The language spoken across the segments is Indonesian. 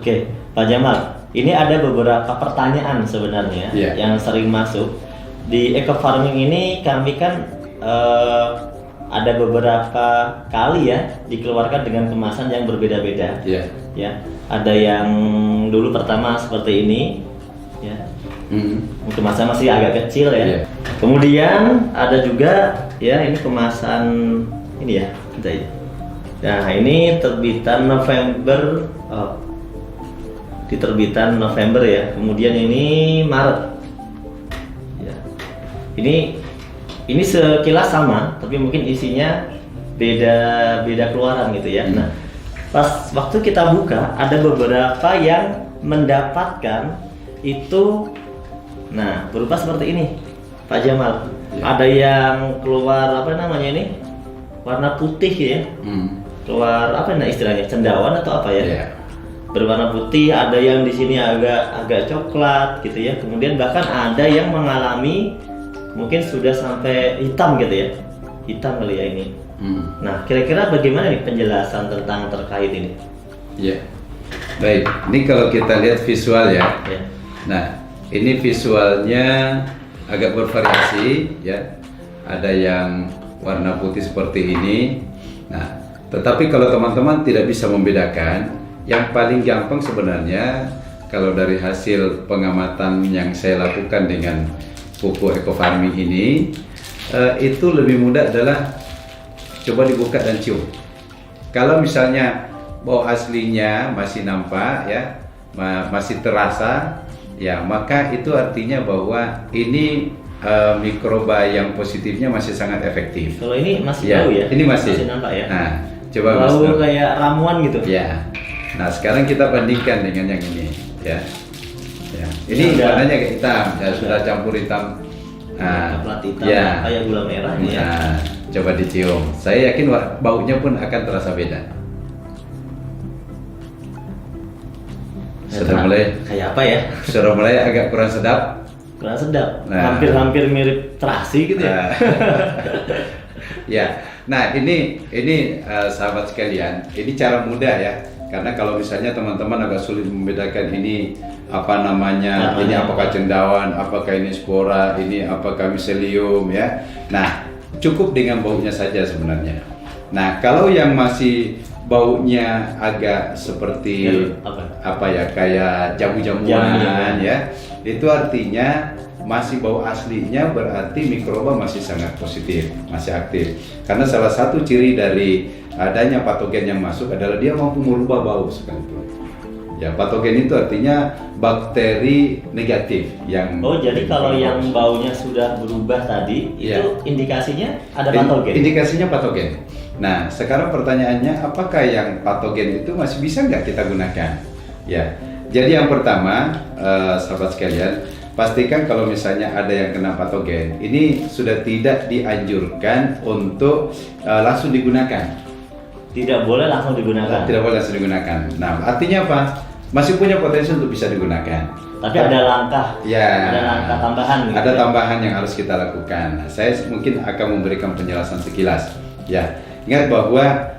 Oke, Pak Jamal, ini ada beberapa pertanyaan sebenarnya yang sering masuk. Di eco farming ini kami kan ada beberapa kali ya dikeluarkan dengan kemasan yang berbeda-beda. Ya, ada yang dulu pertama seperti ini, ya. Kemasan masih agak kecil ya. Kemudian ada juga ya ini kemasan ini ya, kita ya. Nah ini terbitan November, di terbitan November ya. Kemudian ini Maret. Ya. Ini sekilas sama, tapi mungkin isinya beda keluaran gitu ya. Nah, pas waktu kita buka ada beberapa yang mendapatkan itu, nah berupa seperti ini, Pak Jamal. Ada yang keluar apa namanya ini, warna putih ya. Keluar apa istilahnya, cendawan atau apa ya? Berwarna putih. Ada yang di sini agak coklat gitu ya. Kemudian bahkan ada yang mengalami mungkin sudah sampai hitam gitu ya, hitam kali ya ini. Nah, kira-kira bagaimana nih penjelasan tentang terkait ini? Baik, ini kalau kita lihat visual ya. Nah, ini visualnya agak bervariasi ya. Ada yang warna putih seperti ini. Nah, tetapi kalau teman-teman tidak bisa membedakan, yang paling gampang sebenarnya kalau dari hasil pengamatan yang saya lakukan dengan pupuk eco farming ini, itu lebih mudah adalah coba dibuka dan cium. Kalau misalnya bau aslinya masih nampak ya, masih terasa ya, maka itu artinya bahwa ini mikroba yang positifnya masih sangat efektif. Kalau ini masih bau ya? Ini masih nampak ya? Nah, coba bau kayak ramuan gitu. Ya. Nah, sekarang kita bandingkan dengan yang ini ya. Ini warnanya kayak hitam, ya sudah campur hitam. Nah, hitam kayak gula merah ya. Nah, coba dicium. Saya yakin baunya pun akan terasa beda. Sudah mulai kayak apa ya? Sudah mulai agak kurang sedap. Hampir mirip terasi gitu ya. Nah ini sahabat sekalian, ini cara mudah ya. Karena kalau misalnya teman-teman agak sulit membedakan ini apa namanya, ini apakah cendawan, apakah ini spora, ini apakah miselium ya. Nah, cukup dengan baunya saja sebenarnya. Nah, kalau yang masih baunya agak seperti kayak jamu-jamuan ya, itu artinya masih bau aslinya, berarti mikroba masih sangat positif, masih aktif. Karena salah satu ciri dari adanya patogen yang masuk adalah dia mampu merubah bau sekalipun. Ya, patogen itu artinya bakteri negatif yang. Jadi kalau yang baunya sudah berubah tadi, itu indikasinya ada patogen. Indikasinya patogen. Nah, sekarang pertanyaannya, apakah yang patogen itu masih bisa nggak kita gunakan? Ya, jadi yang pertama, sahabat sekalian, pastikan kalau misalnya ada yang kena patogen, ini sudah tidak dianjurkan untuk langsung digunakan. Tidak boleh langsung digunakan. Tidak boleh langsung digunakan. Nah, artinya apa? Masih punya potensi untuk bisa digunakan. Tapi ada langkah. Ada langkah tambahan. Gitu ada tambahan yang harus kita lakukan. Nah, saya mungkin akan memberikan penjelasan sekilas. Ya, ingat bahwa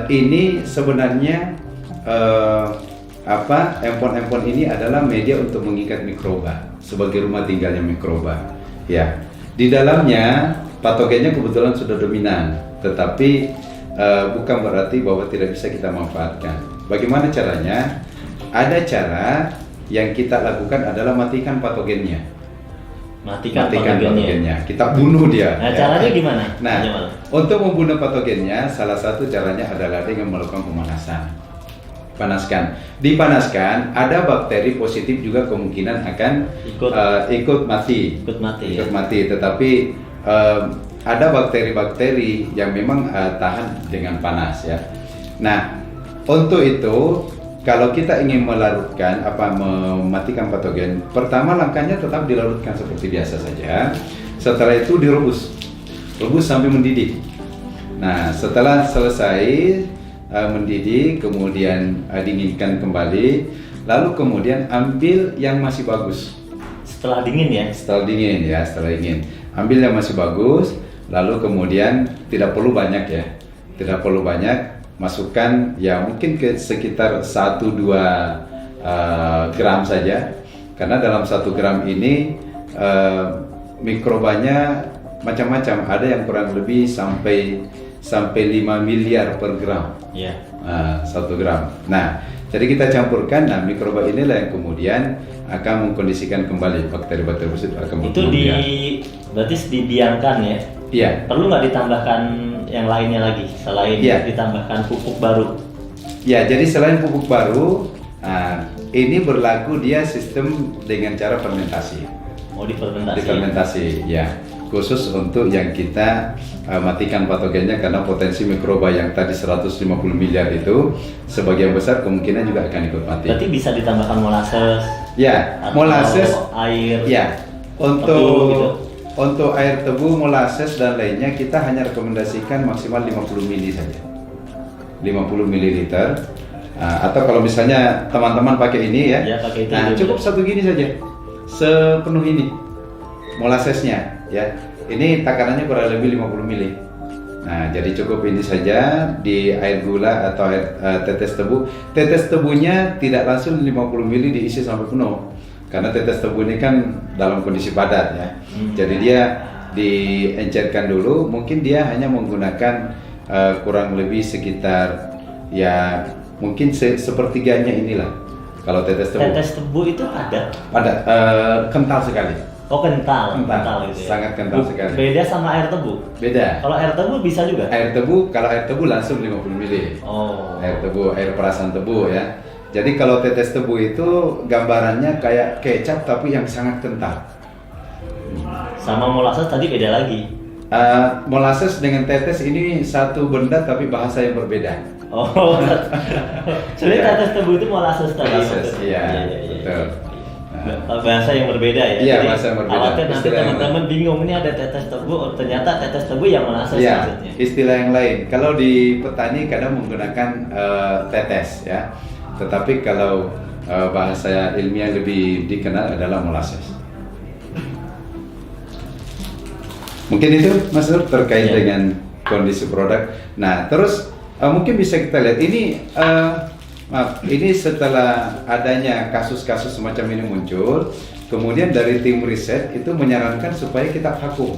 ini sebenarnya empon-empon ini adalah media untuk mengikat mikroba sebagai rumah tinggalnya mikroba. Ya, di dalamnya patogennya kebetulan sudah dominan, tetapi bukan berarti bahwa tidak bisa kita manfaatkan. Bagaimana caranya? Ada cara yang kita lakukan adalah matikan patogennya. Matikan patogennya. Kita bunuh dia. Nah, caranya gimana? Nah, untuk membunuh patogennya, salah satu caranya adalah dengan melakukan pemanasan. Dipanaskan, ada bakteri positif juga kemungkinan akan ikut mati. Tetapi ada bakteri-bakteri yang memang tahan dengan panas ya. Nah, untuk itu kalau kita ingin mematikan patogen, pertama langkahnya tetap dilarutkan seperti biasa saja. Setelah itu rebus sampai mendidih. Nah, setelah selesai mendidih, kemudian dinginkan kembali, lalu kemudian ambil yang masih bagus. Setelah dingin ya? Setelah dingin, ambil yang masih bagus, lalu kemudian tidak perlu banyak ya, masukkan ya mungkin ke sekitar 1-2 gram saja, karena dalam 1 gram ini mikrobanya macam-macam, ada yang kurang lebih sampai 5 miliar per gram. Ya. 1 gram. Nah, jadi kita campurkan, nah mikroba inilah yang kemudian akan mengkondisikan kembali bakteri-bakteri tersebut akan Itu berarti didiamkan ya? Iya. Perlu nggak ditambahkan yang lainnya lagi selain ditambahkan pupuk baru? Ya, jadi selain pupuk baru, ini berlaku dia sistem dengan cara fermentasi. Oh, difermentasi. Difermentasi, ya. Khusus untuk yang kita matikan patogennya, karena potensi mikroba yang tadi 150 miliar itu sebagian besar kemungkinan juga akan ikut mati. Berarti bisa ditambahkan molasses. Ya, atau molasses, air. ya. Untuk air tebu, molasses dan lainnya kita hanya rekomendasikan maksimal 50 mili saja. 50 mililiter. Atau kalau misalnya teman-teman pakai ini ya, pakai itu cukup satu gini saja, sepenuh ini molassesnya ya. Ini takarannya kurang lebih 50 mili. Nah, jadi cukup ini saja di air gula atau air tetes tebu. Tetes tebunya tidak langsung 50 mili diisi sampai penuh, karena tetes tebu ini kan dalam kondisi padat ya. Jadi dia diencerkan dulu, mungkin dia hanya menggunakan kurang lebih sekitar ya mungkin sepertiganya inilah. Kalau tetes tebu. Tetes tebu itu padat. Padat, kental sekali. Oh, kental gitu ya. Sangat kental sekali. Beda sama air tebu. Beda. Kalau air tebu bisa juga. Kalau air tebu langsung 50 mili. Oh. Air tebu, air perasan tebu ya. Jadi kalau tetes tebu itu gambarannya kayak kecap tapi yang sangat kental. Sama molasses tadi beda lagi. Molasses dengan tetes ini satu benda tapi bahasa yang berbeda. Oh. Sebenarnya tetes tebu itu molasses tadi. Molasses, iya, betul. Bahasa yang berbeda ya. Iya, jadi, bahasa yang berbeda. Khawatir nanti teman-teman bingung, ini ada tetes tebu, oh, ternyata tetes tebu yang molasses Iya, maksudnya. istilah yang lain. Kalau di petani kadang menggunakan tetes ya. Tetapi kalau bahasa ilmiah lebih dikenal adalah molasses. Mungkin itu Mas Nur terkait dengan kondisi produk. Nah, terus mungkin bisa kita lihat ini ini setelah adanya kasus-kasus semacam ini muncul, kemudian dari tim riset itu menyarankan supaya kita vakum.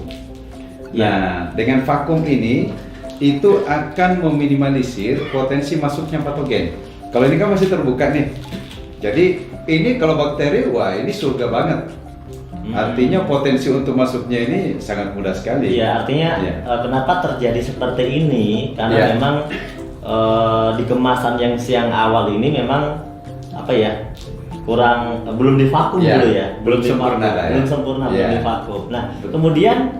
Nah, dengan vakum ini itu akan meminimalisir potensi masuknya patogen. Kalau ini kan masih terbuka nih. Jadi ini kalau bakteri, wah ini surga banget. Artinya potensi untuk masuknya ini sangat mudah sekali. Iya, artinya kenapa terjadi seperti ini? Karena memang di kemasan yang siang awal ini memang apa ya, belum divakum dulu ya, belum sempurna, belum divakum. Nah, kemudian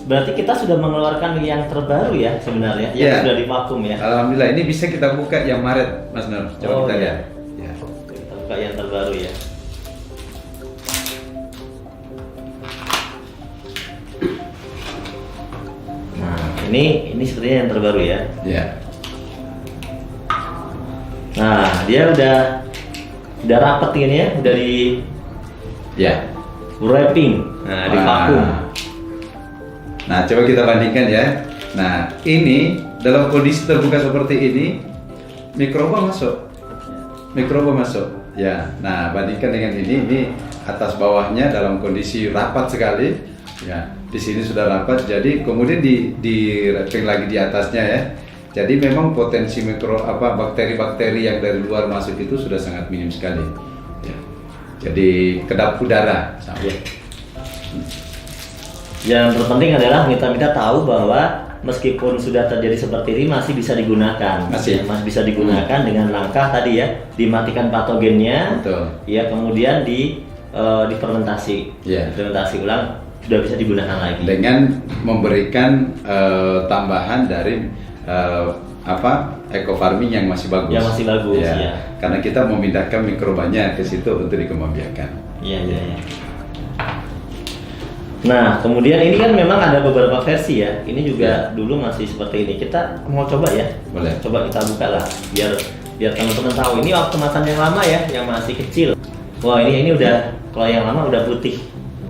berarti kita sudah mengeluarkan yang terbaru ya sebenarnya, yang sudah divakum ya. Alhamdulillah, ini bisa kita buka yang Maret, Mas Nur. Coba kita lihat. Ya. Kita buka yang terbaru ya. Nah, ini sepertinya yang terbaru ya. Ya. Nah, dia udah rapat ini ya, udah di wrapping, di vakum. Nah, coba kita bandingkan ya. Nah, ini dalam kondisi terbuka seperti ini, mikroba masuk. Ya. Nah, bandingkan dengan ini atas bawahnya dalam kondisi rapat sekali. Ya, di sini sudah rapat. Jadi kemudian di wrapping lagi di atasnya ya. Jadi memang potensi bakteri-bakteri yang dari luar masuk itu sudah sangat minim sekali. Ya. Jadi kedap udara. Ya. Yang terpenting adalah kita tahu bahwa meskipun sudah terjadi seperti ini masih bisa digunakan. Masih bisa digunakan dengan langkah tadi ya, dimatikan patogennya. Betul. Ya, kemudian difermentasi. Difermentasi ulang sudah bisa digunakan lagi. Dengan memberikan tambahan dari eco farming yang masih bagus. Yang masih bagus ya. Karena kita memindahkan mikrobanya ke situ untuk dikembangbiakan. Iya. Nah, kemudian ini kan memang ada beberapa versi ya. Ini juga dulu masih seperti ini. Kita mau coba ya. Boleh. Coba kita buka lah biar teman-teman tahu. Ini waktu kemasan yang lama ya, yang masih kecil. Wah, ini udah, kalau yang lama udah putih.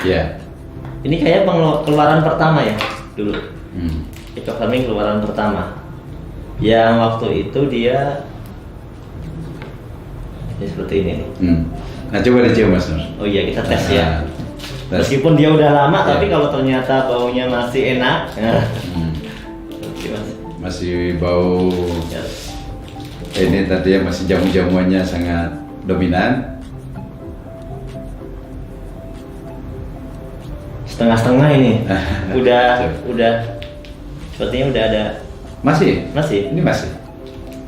Iya. Ini kayak keluaran pertama ya dulu. Eco farming keluaran pertama. Yang waktu itu dia Ini seperti ini nih. Nah coba dicium Mas Nur. Oh iya, kita tes ya. Tes. Meskipun dia udah lama, Ya. tapi kalau ternyata baunya masih enak, oke, Mas. Masih bau. Ya. Ini tadi ya masih jamu-jamuannya sangat dominan. Setengah-setengah ini. udah Coba. sepertinya udah ada. Masih? Masih. Ini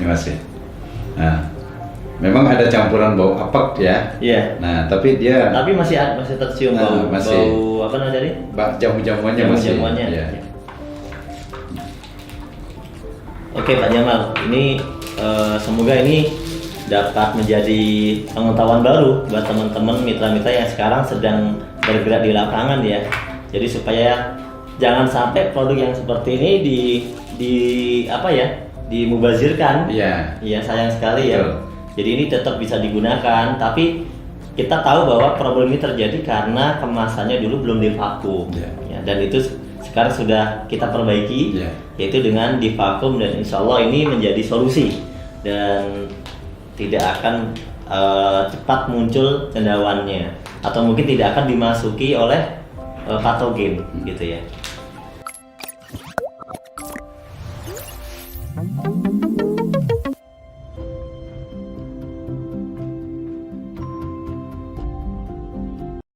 masih. Nah, memang ada campuran bau apek ya. Iya. Nah, tapi dia Tapi masih tercium Nah, masih. bau apa namanya tadi? jamu-jamuannya masih. Jamu-jamuannya. Ya. Oke Pak Jamal, ini semoga ini dapat menjadi pengetahuan baru buat teman-teman mitra-mitra yang sekarang sedang bergerak di lapangan ya. Jadi supaya jangan sampai produk yang seperti ini dimubazirkan. Iya. Iya, sayang sekali ya. Betul. Jadi ini tetap bisa digunakan, tapi kita tahu bahwa problem ini terjadi karena kemasannya dulu belum divakum. Iya. Ya, dan itu sekarang sudah kita perbaiki, Iya. yaitu dengan divakum, dan insya Allah ini menjadi solusi dan tidak akan cepat muncul cendawannya, atau mungkin tidak akan dimasuki oleh patogen gitu ya.